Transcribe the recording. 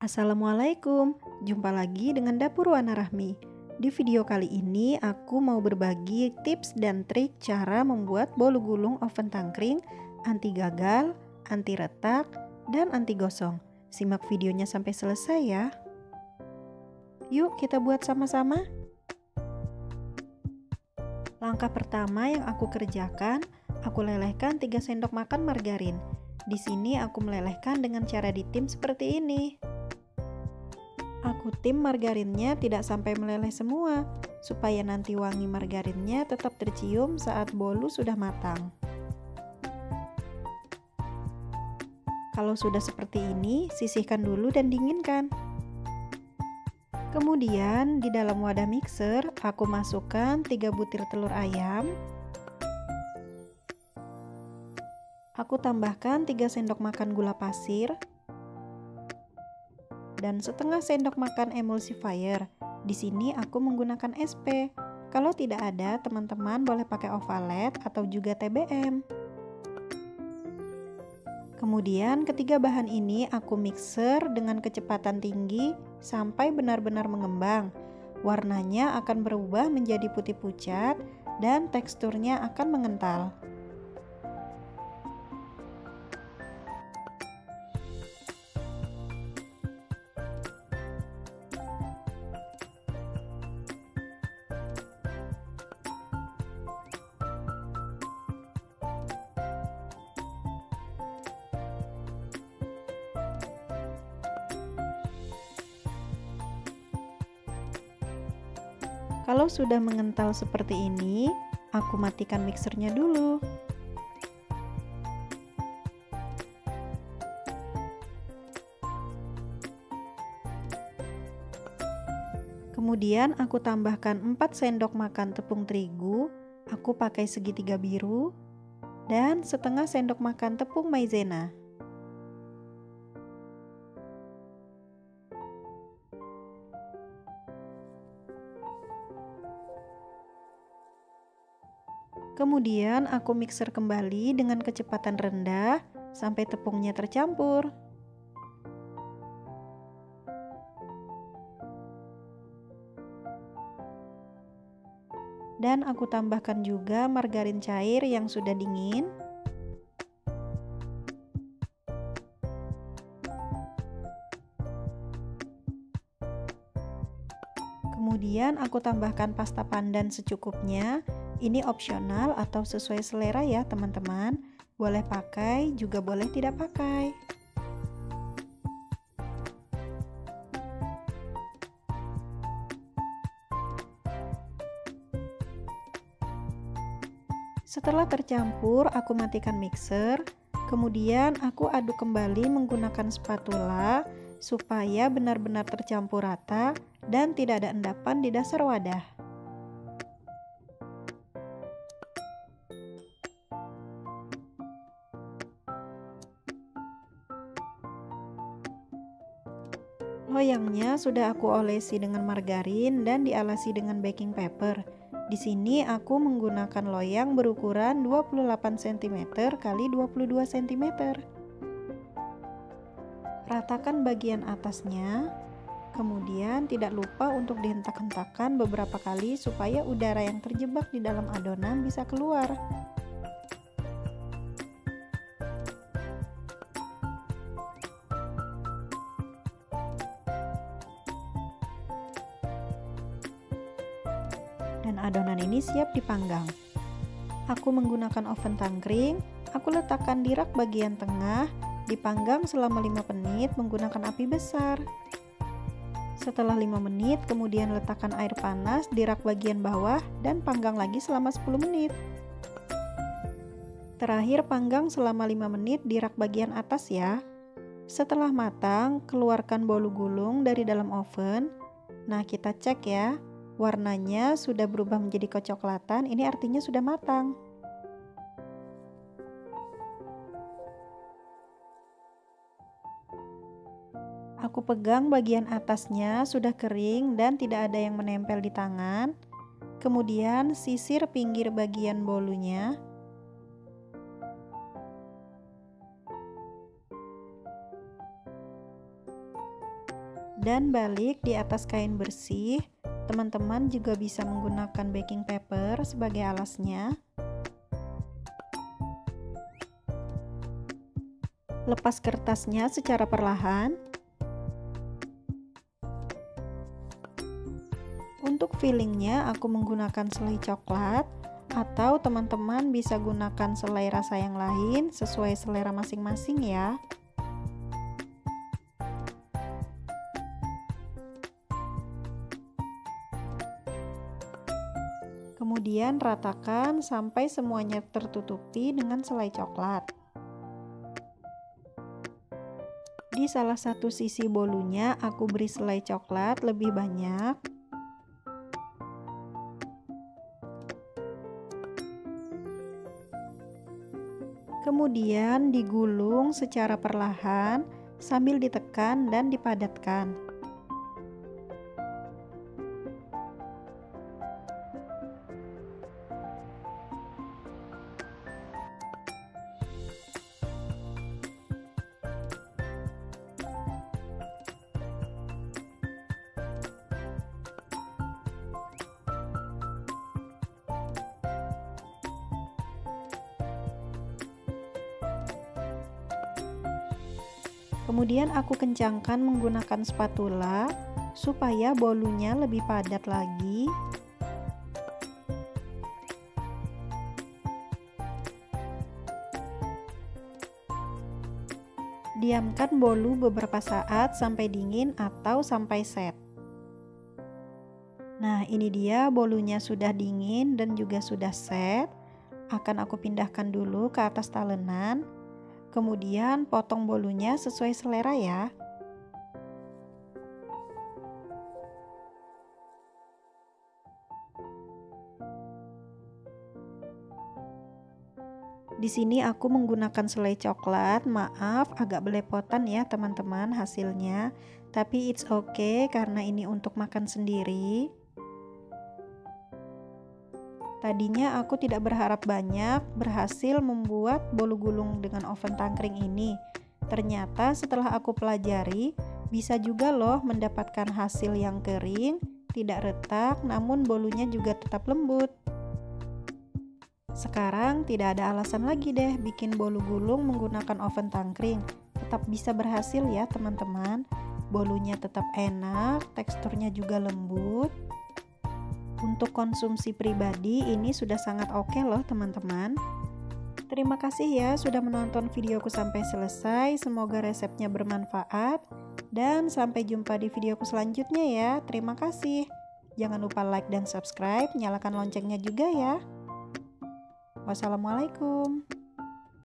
Assalamualaikum, jumpa lagi dengan Dapur Wana Rahmi. Di video kali ini aku mau berbagi tips dan trik cara membuat bolu gulung oven tangkring anti gagal, anti retak, dan anti gosong. Simak videonya sampai selesai ya. Yuk kita buat sama-sama. Langkah pertama yang aku kerjakan, aku lelehkan 3 sendok makan margarin. Di sini aku melelehkan dengan cara ditim seperti ini. Aku tim margarinnya tidak sampai meleleh semua, supaya nanti wangi margarinnya tetap tercium saat bolu sudah matang. Kalau sudah seperti ini, sisihkan dulu dan dinginkan. Kemudian di dalam wadah mixer, aku masukkan 3 butir telur ayam. Aku tambahkan 3 sendok makan gula pasir dan setengah sendok makan emulsifier. Di sini aku menggunakan SP. Kalau tidak ada, teman-teman boleh pakai ovalet atau juga TBM. Kemudian ketiga bahan ini aku mixer dengan kecepatan tinggi sampai benar-benar mengembang. Warnanya akan berubah menjadi putih pucat dan teksturnya akan mengental. Kalau sudah mengental seperti ini, aku matikan mixernya dulu. Kemudian aku tambahkan 4 sendok makan tepung terigu, aku pakai segitiga biru, dan setengah sendok makan tepung maizena. Kemudian aku mixer kembali dengan kecepatan rendah sampai tepungnya tercampur. Dan aku tambahkan juga margarin cair yang sudah dingin. Kemudian aku tambahkan pasta pandan secukupnya. Ini opsional atau sesuai selera ya teman-teman. Boleh pakai, juga boleh tidak pakai. Setelah tercampur, aku matikan mixer. Kemudian aku aduk kembali menggunakan spatula supaya benar-benar tercampur rata dan tidak ada endapan di dasar wadah. Loyangnya sudah aku olesi dengan margarin dan dialasi dengan baking paper. Di sini aku menggunakan loyang berukuran 28 cm x 22 cm. Ratakan bagian atasnya. Kemudian tidak lupa untuk dihentak-hentakan beberapa kali supaya udara yang terjebak di dalam adonan bisa keluar. Dan adonan ini siap dipanggang. Aku menggunakan oven tangkring, aku letakkan di rak bagian tengah, dipanggang selama 5 menit menggunakan api besar. Setelah 5 menit, kemudian letakkan air panas di rak bagian bawah dan panggang lagi selama 10 menit. Terakhir panggang selama 5 menit di rak bagian atas ya. Setelah matang, keluarkan bolu gulung dari dalam oven. Nah, kita cek ya. Warnanya sudah berubah menjadi kecoklatan, ini artinya sudah matang. Aku pegang bagian atasnya sudah kering dan tidak ada yang menempel di tangan. Kemudian sisir pinggir bagian bolunya. dan balik di atas kain bersih. Teman-teman juga bisa menggunakan baking paper sebagai alasnya. Lepas kertasnya secara perlahan. Untuk fillingnya aku menggunakan selai coklat, atau teman-teman bisa gunakan selai rasa yang lain sesuai selera masing-masing ya. Kemudian ratakan sampai semuanya tertutupi dengan selai coklat. Di salah satu sisi bolunya aku beri selai coklat lebih banyak. Kemudian digulung secara perlahan sambil ditekan dan dipadatkan. Kemudian aku kencangkan menggunakan spatula supaya bolunya lebih padat lagi. Diamkan bolu beberapa saat sampai dingin atau sampai set. Nah, ini dia bolunya sudah dingin dan juga sudah set. Akan aku pindahkan dulu ke atas talenan. Kemudian potong bolunya sesuai selera ya. Di sini aku menggunakan selai coklat. Maaf agak belepotan ya teman-teman hasilnya. Tapi it's okay karena ini untuk makan sendiri. Tadinya aku tidak berharap banyak berhasil membuat bolu gulung dengan oven tangkring ini. Ternyata setelah aku pelajari, bisa juga loh mendapatkan hasil yang kering, tidak retak, namun bolunya juga tetap lembut. Sekarang tidak ada alasan lagi deh bikin bolu gulung menggunakan oven tangkring. Tetap bisa berhasil ya teman-teman. Bolunya tetap enak, teksturnya juga lembut. Untuk konsumsi pribadi ini sudah sangat oke loh teman-teman. Terima kasih ya sudah menonton videoku sampai selesai. Semoga resepnya bermanfaat. Dan sampai jumpa di videoku selanjutnya ya. Terima kasih. Jangan lupa like dan subscribe. Nyalakan loncengnya juga ya. Wassalamualaikum.